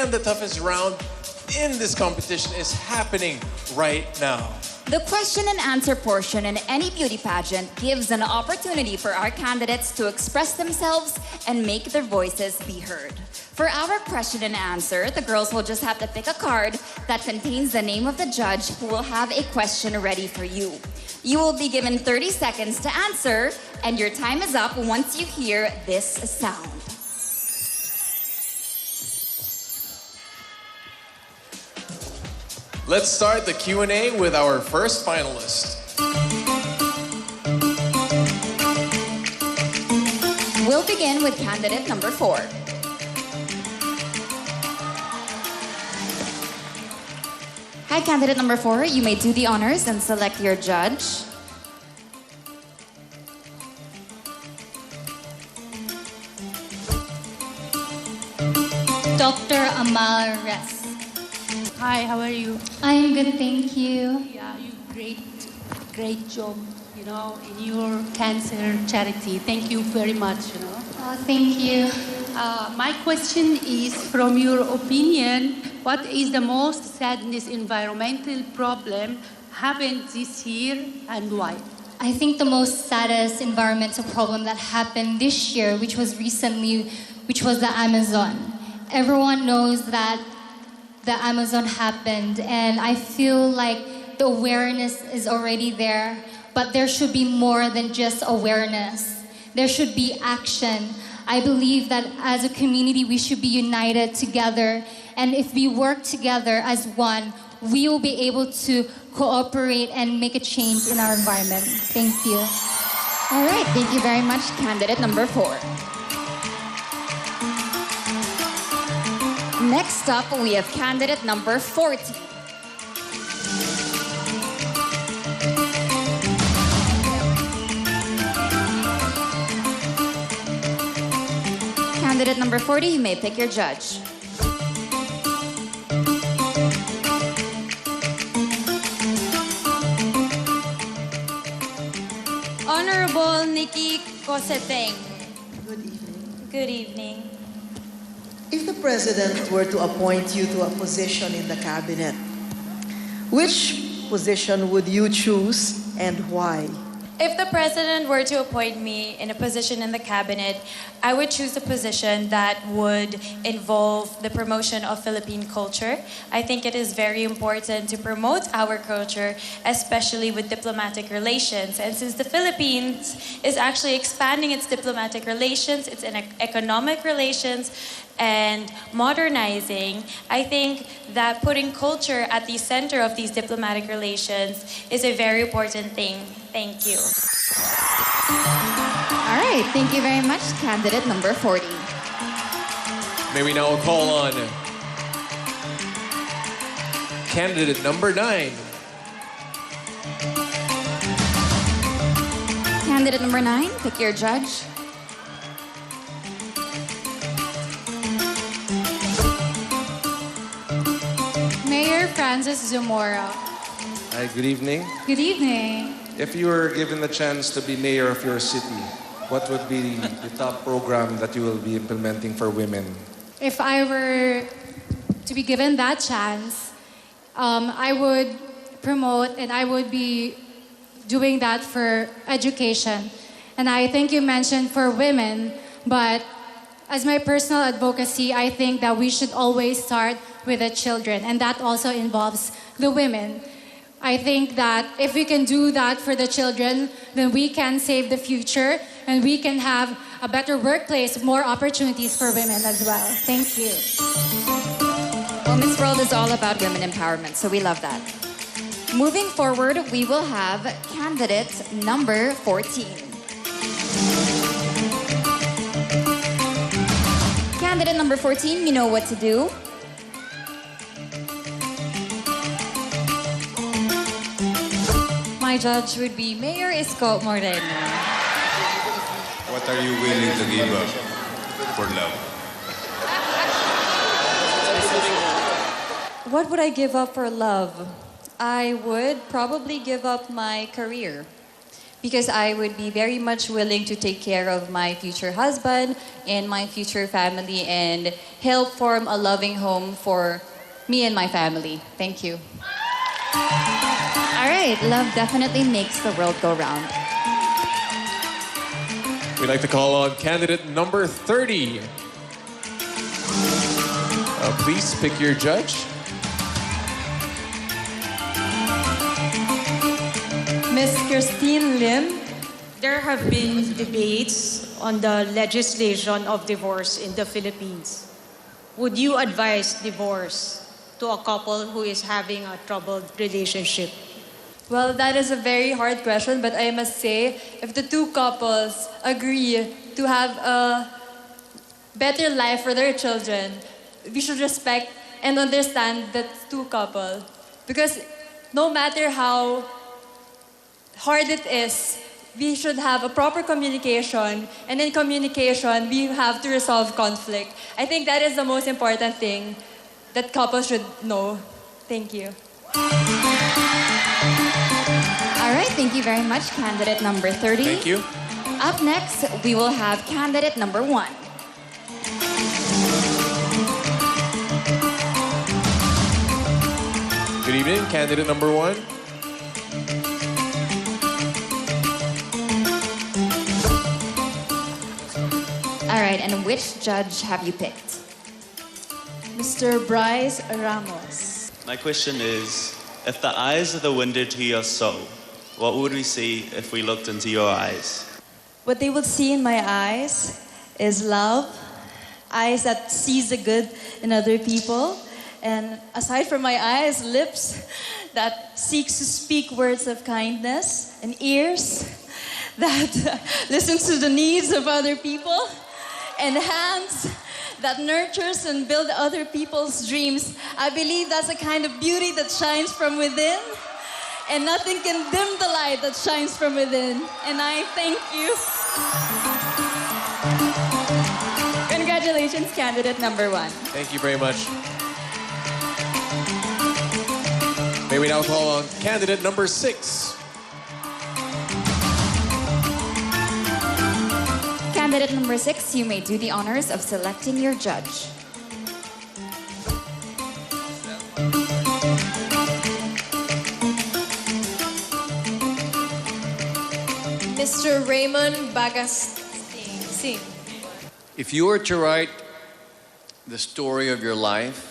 And the toughest round in this competition is happening right now. The question and answer portion in any beauty pageant gives an opportunity for our candidates to express themselves and make their voices be heard. For our question and answer, the girls will just have to pick a card that contains the name of the judge who will have a question ready for you. You will be given 30 seconds to answer, and your time is up once you hear this sound. Let's start the Q&A with our first finalist. We'll begin with candidate number 4. Hi, candidate number 4. You may do the honors and select your judge. Dr. Amal Res. Hi, how are you? I'm good, thank you. Yeah, you great job, in your cancer charity. Thank you very much, Oh, thank you. My question is, from your opinion, what is the most sadness environmental problem happened this year and why? I think the most saddest environmental problem that happened this year, which was the Amazon. Everyone knows that the Amazon happened, and I feel like the awareness is already there, but there should be more than just awareness. There should be action. I believe that as a community, we should be united together, and if we work together as one, we will be able to cooperate and make a change in our environment. Thank you. All right, thank you very much, candidate number 4. Next up, we have candidate number 40. Candidate number 40, you may pick your judge. Honorable Nikki Coseteng. Good evening. Good evening. If the President were to appoint you to a position in the cabinet, which position would you choose and why? If the President were to appoint me in a position in the cabinet, I would choose a position that would involve the promotion of Philippine culture. I think it is very important to promote our culture, especially with diplomatic relations. And since the Philippines is actually expanding its diplomatic relations, its economic relations, and modernizing, I think that putting culture at the center of these diplomatic relations is a very important thing. Thank you. All right, thank you very much, candidate number 40. May we now call on candidate number 9. Candidate number 9, pick your judge. Mayor Francis Zamora. Hi, good evening. Good evening. If you were given the chance to be mayor of your city, what would be the top program that you will be implementing for women? If I were to be given that chance, I would promote and I would be doing that for education. And I think you mentioned for women, but as my personal advocacy, I think that we should always start with the children, and that also involves the women. I think that if we can do that for the children, then we can save the future and we can have a better workplace, more opportunities for women as well. Thank you. Well, Miss World is all about women empowerment, so we love that. Moving forward, we will have candidate number 14. Candidate number 14, you know what to do. My judge would be Mayor Isko Moreno. What are you willing to give up for love? What would I give up for love? I would probably give up my career because I would be very much willing to take care of my future husband and my future family and help form a loving home for me and my family. Thank you. All right, love definitely makes the world go round. We'd like to call on candidate number 30. Please pick your judge. Ms. Christine Lim, there have been debates on the legislation of divorce in the Philippines. Would you advise divorce to a couple who is having a troubled relationship? Well, that is a very hard question, but I must say, if the two couples agree to have a better life for their children, we should respect and understand that two couple. Because no matter how hard it is, we should have a proper communication, and in communication, we have to resolve conflict. I think that is the most important thing that couples should know. Thank you. All right, thank you very much, candidate number 30. Thank you. Up next, we will have candidate number 1. Good evening, candidate number 1. All right, and which judge have you picked? Mr. Bryce Ramos. My question is, if the eyes are the window to your soul, what would we see if we looked into your eyes? What they would see in my eyes is love, eyes that sees the good in other people, and aside from my eyes, lips that seeks to speak words of kindness, and ears that listens to the needs of other people, and hands that nurtures and build other people's dreams. I believe that's the kind of beauty that shines from within, and nothing can dim the light that shines from within. And I thank you. Congratulations, candidate number 1. Thank you very much. May we now call on candidate number 6. Candidate number 6, you may do the honors of selecting your judge. Mr. Raymond Bagasing. If you were to write the story of your life,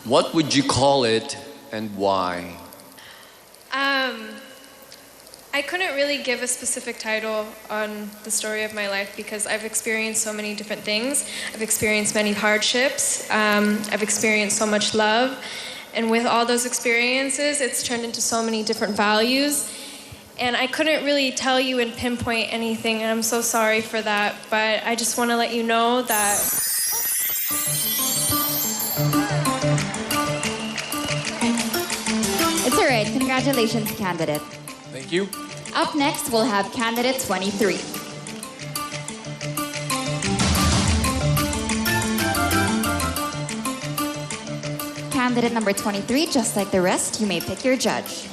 what would you call it and why? I couldn't really give a specific title on the story of my life because I've experienced so many different things. I've experienced many hardships. I've experienced so much love. And with all those experiences, it's turned into so many different values. And I couldn't really tell you and pinpoint anything, and I'm so sorry for that. But I just want to let you know that... It's all right. Congratulations, candidate. Thank you. Up next, we'll have candidate 23. Candidate number 23, just like the rest, you may pick your judge.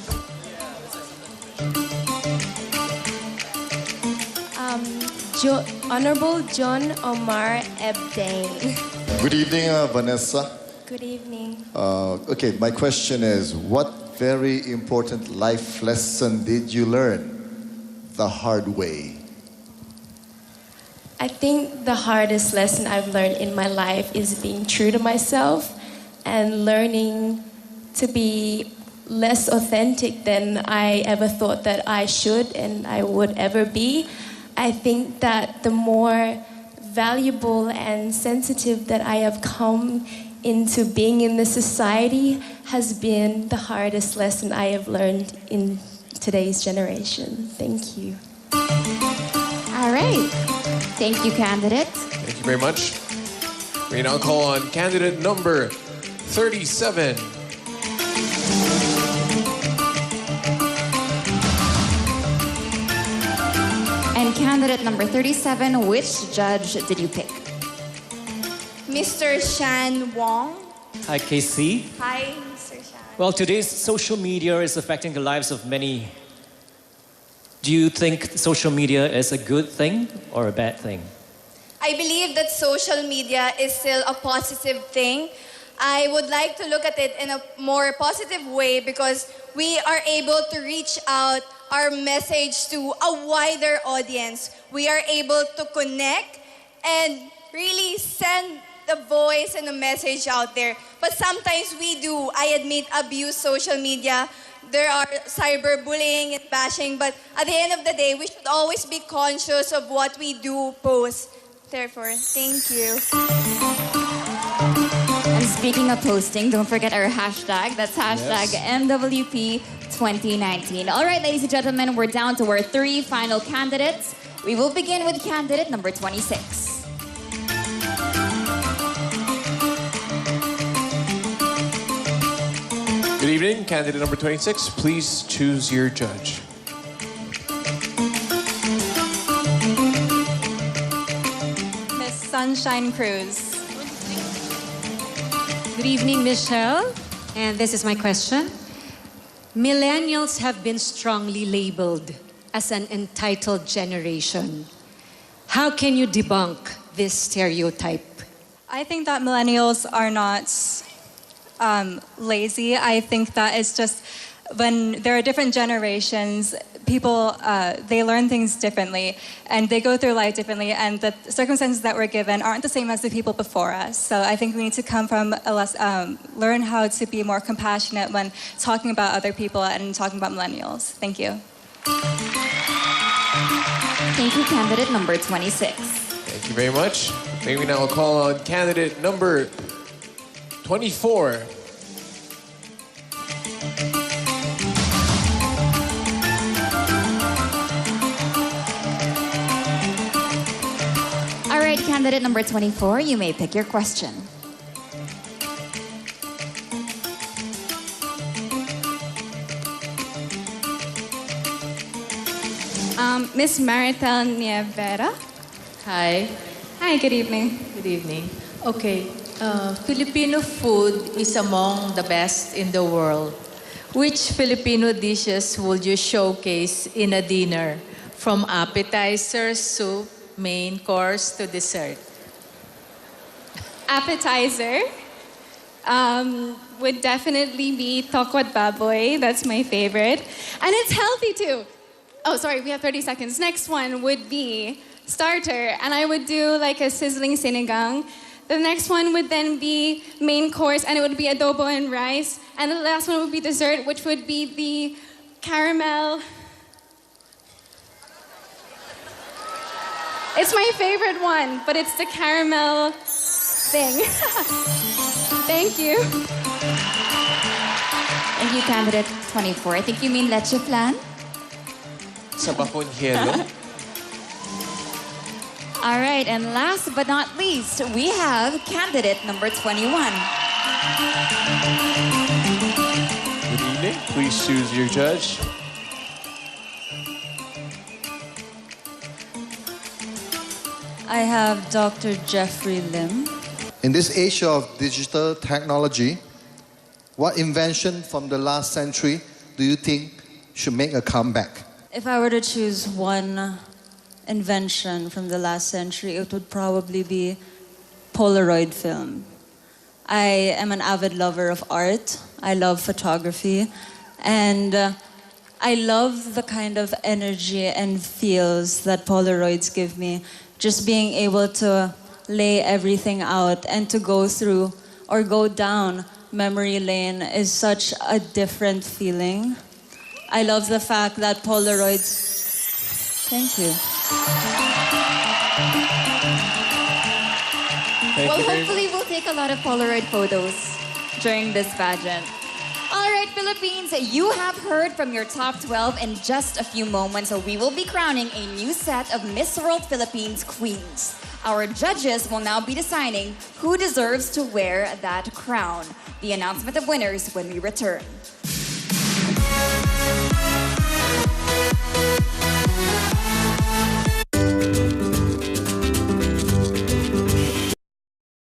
Honorable John Omar Ebdane. Good evening, Vanessa. Good evening. Okay, my question is, what very important life lesson did you learn the hard way? I think the hardest lesson I've learned in my life is being true to myself and learning to be less authentic than I ever thought that I should and I would ever be. I think that the more valuable and sensitive that I have come into being in this society has been the hardest lesson I have learned in today's generation. Thank you. All right. Thank you, candidate. Thank you very much. We now call on candidate number 37. And candidate number 37, which judge did you pick? Mr. Shan Wong. Hi, Casey. Hi, Mr. Shan. Well, today's social media is affecting the lives of many Do you think social media is a good thing or a bad thing? I believe that social media is still a positive thing. I would like to look at it in a more positive way because we are able to reach out our message to a wider audience. We are able to connect and really send the voice and the message out there. But sometimes we do, I admit, abuse social media. There are cyberbullying and bashing, but at the end of the day, we should always be conscious of what we do post. Therefore, thank you. And speaking of posting, don't forget our hashtag. That's hashtag MWP 2019. All right, ladies and gentlemen, we're down to our 3 final candidates. We will begin with candidate number 26. Good evening, candidate number 26. Please choose your judge. Miss Sunshine Cruz. Good evening, Michelle. And this is my question. Millennials have been strongly labeled as an entitled generation. How can you debunk this stereotype? I think that millennials are not lazy. I think that it's just when there are different generations, people, they learn things differently and they go through life differently, and the circumstances that we're given aren't the same as the people before us. So I think we need to come from learn how to be more compassionate when talking about other people and talking about millennials. Thank you. Thank you, candidate number 26. Thank you very much. May we now call on candidate number 24. All right, candidate number 24, you may pick your question. Miss Maritel Nievera. Hi. Hi, good evening. Good evening. Okay. Filipino food is among the best in the world. Which Filipino dishes would you showcase in a dinner? From appetizer, soup, main course to dessert. Appetizer would definitely be tokwat baboy. That's my favorite. And it's healthy too. Oh, sorry, we have 30 seconds. Next one would be starter. And I would do like a sizzling sinigang. The next one would then be main course, and it would be adobo and rice. And the last one would be dessert, which would be the caramel. It's my favorite one, but it's the caramel thing. Thank you. Thank you, candidate 24. I think you mean leche flan? Sa Bapunyelo. All right, and last but not least, we have candidate number 21. Good evening. Please choose your judge. I have Dr. Jeffrey Lim. In this age of digital technology, what invention from the last century do you think should make a comeback? If I were to choose one invention from the last century, it would probably be Polaroid film. I am an avid lover of art. I love photography. And I love the kind of energy and feels that Polaroids give me. Just being able to lay everything out and to go through or go down memory lane is such a different feeling. I love the fact that Polaroids... Thank you. Well, hopefully we'll take a lot of Polaroid photos during this pageant. All right, Philippines, you have heard from your top 12 in just a few moments, so we will be crowning a new set of Miss World Philippines queens. Our judges will now be deciding who deserves to wear that crown. The announcement of winners when we return.